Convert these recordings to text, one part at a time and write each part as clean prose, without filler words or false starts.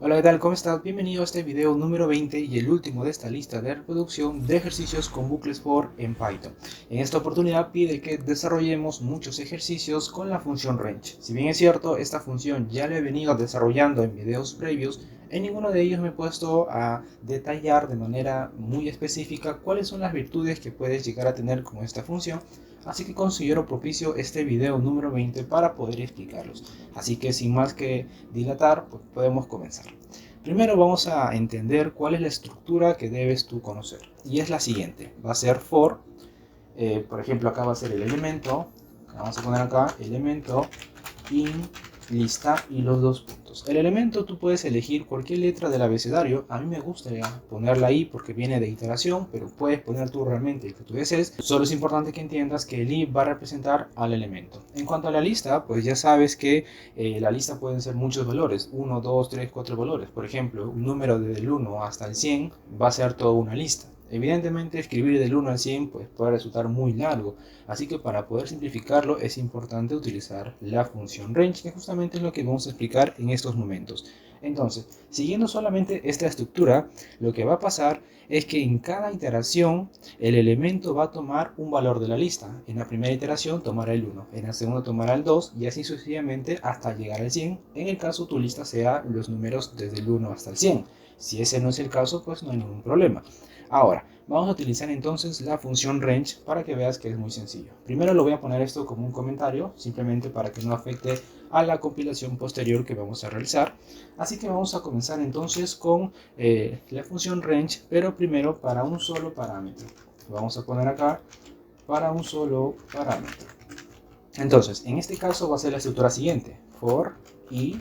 Hola, ¿qué tal? ¿Cómo estás? Bienvenido a este video número 20 y el último de esta lista de reproducción de ejercicios con bucles for en Python. En esta oportunidad pide que desarrollemos muchos ejercicios con la función range. Si bien es cierto, esta función ya la he venido desarrollando en videos previos, en ninguno de ellos me he puesto a detallar de manera muy específica cuáles son las virtudes que puedes llegar a tener con esta función. Así que considero propicio este video número 20 para poder explicarlos. Así que sin más que dilatar, pues podemos comenzar. Primero vamos a entender cuál es la estructura que debes tú conocer. Y es la siguiente. Va a ser for, por ejemplo acá va a ser el elemento. Vamos a poner acá elemento in lista y los dos puntos. El elemento tú puedes elegir cualquier letra del abecedario. A mí me gusta ponerla ahí porque viene de iteración, pero puedes poner tú realmente el que tú desees. Solo es importante que entiendas que el i va a representar al elemento. En cuanto a la lista, pues ya sabes que la lista pueden ser muchos valores, 1, 2, 3, 4 valores. Por ejemplo, un número desde el 1 hasta el 100 va a ser toda una lista. Evidentemente escribir del 1 al 100 pues, puede resultar muy largo, así que para poder simplificarlo es importante utilizar la función range, que justamente es lo que vamos a explicar en estos momentos. Entonces, siguiendo solamente esta estructura, lo que va a pasar es que en cada iteración el elemento va a tomar un valor de la lista. En la primera iteración tomará el 1, en la segunda tomará el 2 y así sucesivamente hasta llegar al 100, en el caso tu lista sea los números desde el 1 hasta el 100. Si ese no es el caso, pues no hay ningún problema. Ahora, vamos a utilizar entonces la función range para que veas que es muy sencillo. Primero lo voy a poner esto como un comentario, simplemente para que no afecte a la compilación posterior que vamos a realizar. Así que vamos a comenzar entonces con la función range, pero primero para un solo parámetro. Vamos a poner acá para un solo parámetro. Entonces, en este caso va a ser la estructura siguiente. For i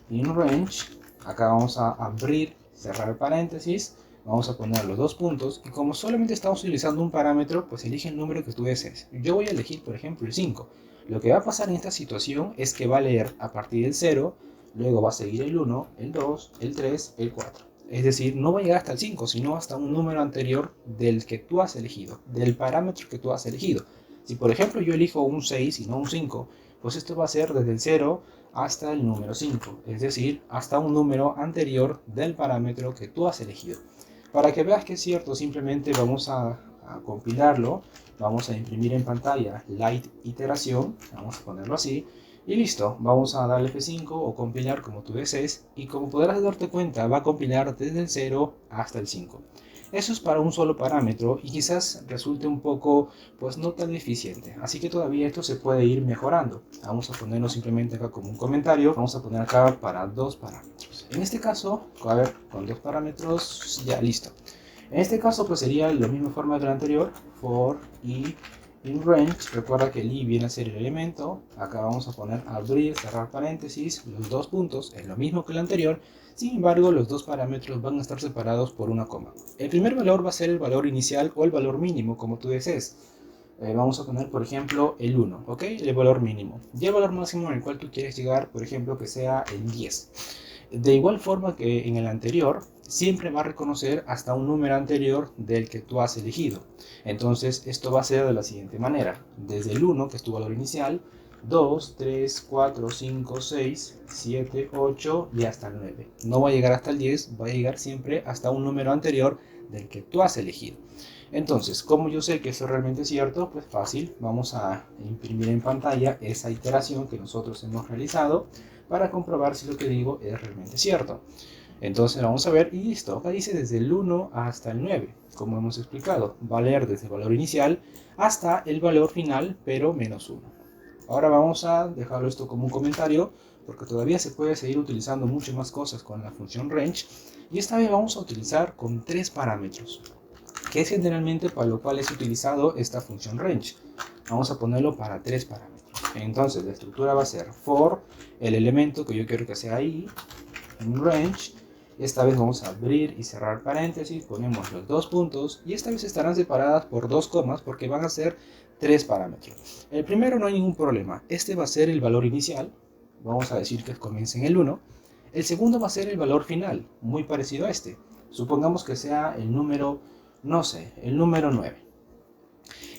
in range. Acá vamos a abrir, cerrar paréntesis. Vamos a poner los dos puntos y como solamente estamos utilizando un parámetro, pues elige el número que tú desees. Yo voy a elegir, por ejemplo, el 5. Lo que va a pasar en esta situación es que va a leer a partir del 0, luego va a seguir el 1, el 2, el 3, el 4. Es decir, no va a llegar hasta el 5, sino hasta un número anterior del que tú has elegido, del parámetro que tú has elegido. Si por ejemplo yo elijo un 6 y no un 5, pues esto va a ser desde el 0 hasta el número 5, es decir, hasta un número anterior del parámetro que tú has elegido. Para que veas que es cierto, simplemente vamos a compilarlo, vamos a imprimir en pantalla light iteración, vamos a ponerlo así, y listo, vamos a darle F5 o compilar como tú desees, y como podrás darte cuenta, va a compilar desde el 0 hasta el 5. Eso es para un solo parámetro y quizás resulte un poco, pues no tan eficiente. Así que todavía esto se puede ir mejorando. Vamos a ponerlo simplemente acá como un comentario. Vamos a poner acá para dos parámetros. En este caso, a ver, con dos parámetros, ya listo. En este caso, pues sería la misma forma que la anterior. For i in range. Recuerda que el i viene a ser el elemento. Acá vamos a poner abrir, cerrar paréntesis. Los dos puntos es lo mismo que el anterior. Sin embargo, los dos parámetros van a estar separados por una coma. El primer valor va a ser el valor inicial o el valor mínimo, como tú desees. Vamos a poner, por ejemplo, el 1, ¿ok? El valor mínimo. Y el valor máximo en el cual tú quieres llegar, por ejemplo, que sea el 10. De igual forma que en el anterior, siempre va a reconocer hasta un número anterior del que tú has elegido. Entonces, esto va a ser de la siguiente manera. Desde el 1, que es tu valor inicial, 2, 3, 4, 5, 6, 7, 8 y hasta el 9. No va a llegar hasta el 10, va a llegar siempre hasta un número anterior del que tú has elegido. Entonces, como yo sé que esto realmente es cierto, pues fácil, vamos a imprimir en pantalla esa iteración que nosotros hemos realizado para comprobar si lo que digo es realmente cierto. Entonces vamos a ver y listo, acá dice desde el 1 hasta el 9, como hemos explicado, va a leer desde el valor inicial hasta el valor final, pero menos 1. Ahora vamos a dejarlo esto como un comentario, porque todavía se puede seguir utilizando muchas más cosas con la función range, y esta vez vamos a utilizar con tres parámetros, que es generalmente para lo cual es utilizado esta función range. Vamos a ponerlo para tres parámetros. Entonces la estructura va a ser for el elemento que yo quiero que sea i, en range. Esta vez vamos a abrir y cerrar paréntesis, ponemos los dos puntos y esta vez estarán separadas por dos comas porque van a ser tres parámetros. El primero no hay ningún problema, este va a ser el valor inicial, vamos a decir que comienza en el 1. El segundo va a ser el valor final, muy parecido a este. Supongamos que sea el número, no sé, el número 9.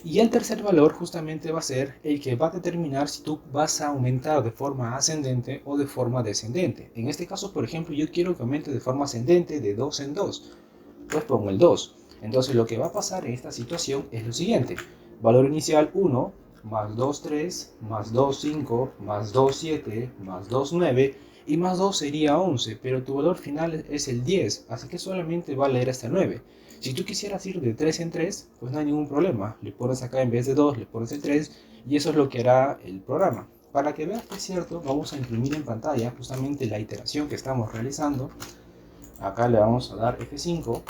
Y el tercer valor justamente va a ser el que va a determinar si tú vas a aumentar de forma ascendente o de forma descendente. En este caso, por ejemplo, yo quiero que aumente de forma ascendente de 2 en 2. Pues pongo el 2. Entonces lo que va a pasar en esta situación es lo siguiente. Valor inicial 1, más 2, 3, más 2, 5, más 2, 7, más 2, 9 y más 2 sería 11, pero tu valor final es el 10, así que solamente va a leer hasta el 9. Si tú quisieras ir de 3 en 3, pues no hay ningún problema. Le pones acá en vez de 2, le pones el 3 y eso es lo que hará el programa. Para que veas que es cierto, vamos a imprimir en pantalla justamente la iteración que estamos realizando. Acá le vamos a dar F5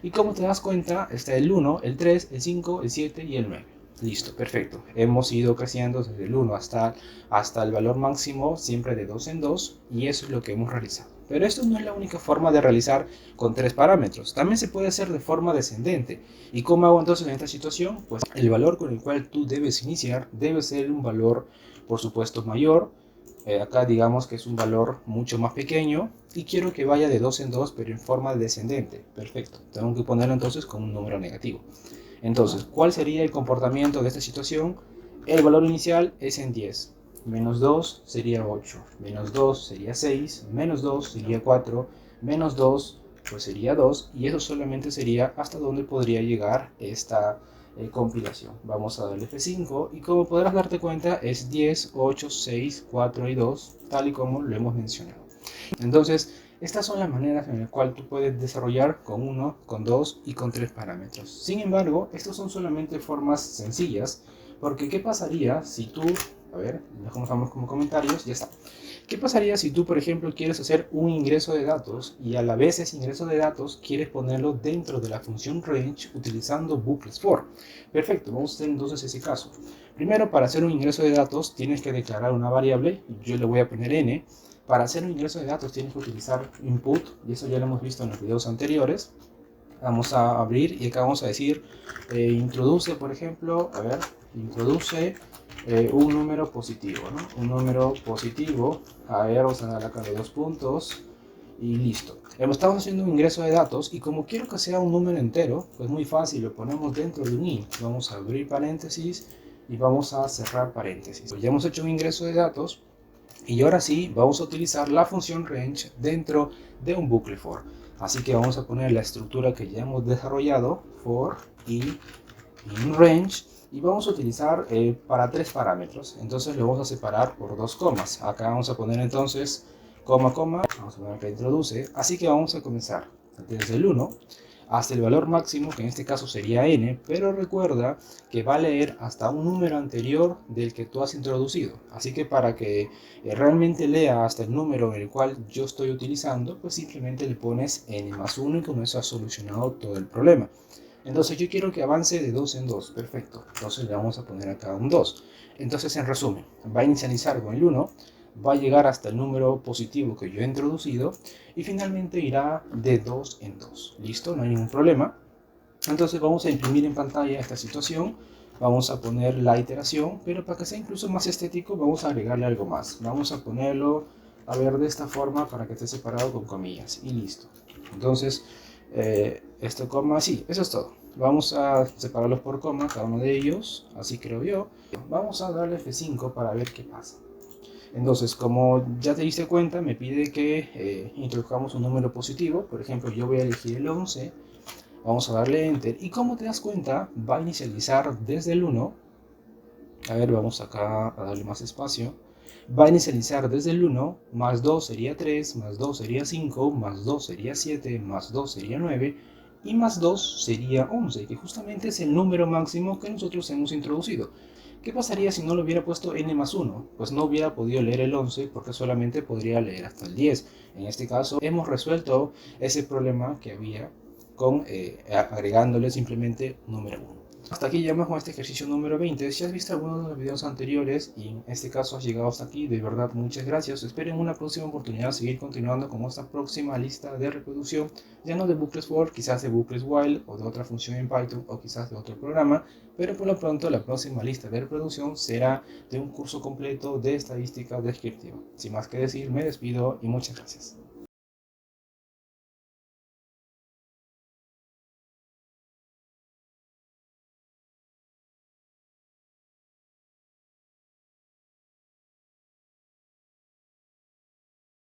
y como te das cuenta está el 1, el 3, el 5, el 7 y el 9. Listo, perfecto. Hemos ido creciendo desde el 1 hasta el valor máximo, siempre de 2 en 2, y eso es lo que hemos realizado. Pero esto no es la única forma de realizar con 3 parámetros. También se puede hacer de forma descendente. ¿Y cómo hago entonces en esta situación? Pues el valor con el cual tú debes iniciar debe ser un valor, por supuesto, mayor. Acá digamos que es un valor mucho más pequeño y quiero que vaya de 2 en 2 pero en forma descendente. Perfecto, tengo que ponerlo entonces con un número negativo. Entonces, ¿cuál sería el comportamiento de esta situación? El valor inicial es en 10. Menos 2 sería 8. Menos 2 sería 6. Menos 2 sería 4. Menos 2 pues sería 2. Y eso solamente sería hasta donde podría llegar esta compilación. Vamos a darle F5 y como podrás darte cuenta es 10, 8, 6, 4 y 2, tal y como lo hemos mencionado. Entonces, estas son las maneras en las cuales tú puedes desarrollar con 1, con 2 y con 3 parámetros. Sin embargo, estos son solamente formas sencillas, porque ¿qué pasaría si tú, a ver, dejamos como comentarios, ya está. ¿Qué pasaría si tú, por ejemplo, quieres hacer un ingreso de datos y a la vez ese ingreso de datos quieres ponerlo dentro de la función range utilizando bucles for? Perfecto, vamos a hacer entonces ese caso. Primero, para hacer un ingreso de datos tienes que declarar una variable, yo le voy a poner n. Para hacer un ingreso de datos tienes que utilizar input, y eso ya lo hemos visto en los videos anteriores. Vamos a abrir y acá vamos a decir introduce, por ejemplo, a ver, introduce un número positivo, ¿no? Un número positivo, a ver, vamos a dar acá de 2 puntos y listo. Estamos haciendo un ingreso de datos y como quiero que sea un número entero, pues muy fácil, lo ponemos dentro de un int. Vamos a abrir paréntesis y vamos a cerrar paréntesis. Pues ya hemos hecho un ingreso de datos. Y ahora sí, vamos a utilizar la función range dentro de un bucle for. Así que vamos a poner la estructura que ya hemos desarrollado, for y in range, y vamos a utilizar para 3 parámetros. Entonces lo vamos a separar por 2 comas. Acá vamos a poner entonces coma, coma, vamos a poner que introduce. Así que vamos a comenzar desde el 1 hasta el valor máximo, que en este caso sería n, pero recuerda que va a leer hasta un número anterior del que tú has introducido. Así que para que realmente lea hasta el número en el cual yo estoy utilizando, pues simplemente le pones n más 1 y con eso has solucionado todo el problema. Entonces yo quiero que avance de 2 en 2, perfecto. Entonces le vamos a poner acá un 2. Entonces en resumen, va a inicializar con el 1, va a llegar hasta el número positivo que yo he introducido y finalmente irá de 2 en 2. ¿Listo? No hay ningún problema. Entonces vamos a imprimir en pantalla esta situación. Vamos a poner la iteración, pero para que sea incluso más estético vamos a agregarle algo más. Vamos a ponerlo, a ver, de esta forma para que esté separado con comillas y listo. Entonces, esto coma, sí, eso es todo. Vamos a separarlos por coma, cada uno de ellos, así creo yo. Vamos a darle F5 para ver qué pasa. Entonces, como ya te diste cuenta, me pide que introduzcamos un número positivo. Por ejemplo, yo voy a elegir el 11. Vamos a darle Enter. Y como te das cuenta, va a inicializar desde el 1. A ver, vamos acá a darle más espacio. Va a inicializar desde el 1, más 2 sería 3, más 2 sería 5, más 2 sería 7, más 2 sería 9, y más 2 sería 11, que justamente es el número máximo que nosotros hemos introducido. ¿Qué pasaría si no lo hubiera puesto n más 1? Pues no hubiera podido leer el 11 porque solamente podría leer hasta el 10. En este caso hemos resuelto ese problema que había con agregándole simplemente número 1. Hasta aquí llegamos con este ejercicio número 20. Si has visto alguno de los videos anteriores y en este caso has llegado hasta aquí, de verdad muchas gracias. Espero en una próxima oportunidad seguir continuando con esta próxima lista de reproducción, ya no de bucles for, quizás de bucles while o de otra función en Python o quizás de otro programa, pero por lo pronto la próxima lista de reproducción será de un curso completo de estadística descriptiva. Sin más que decir, me despido y muchas gracias.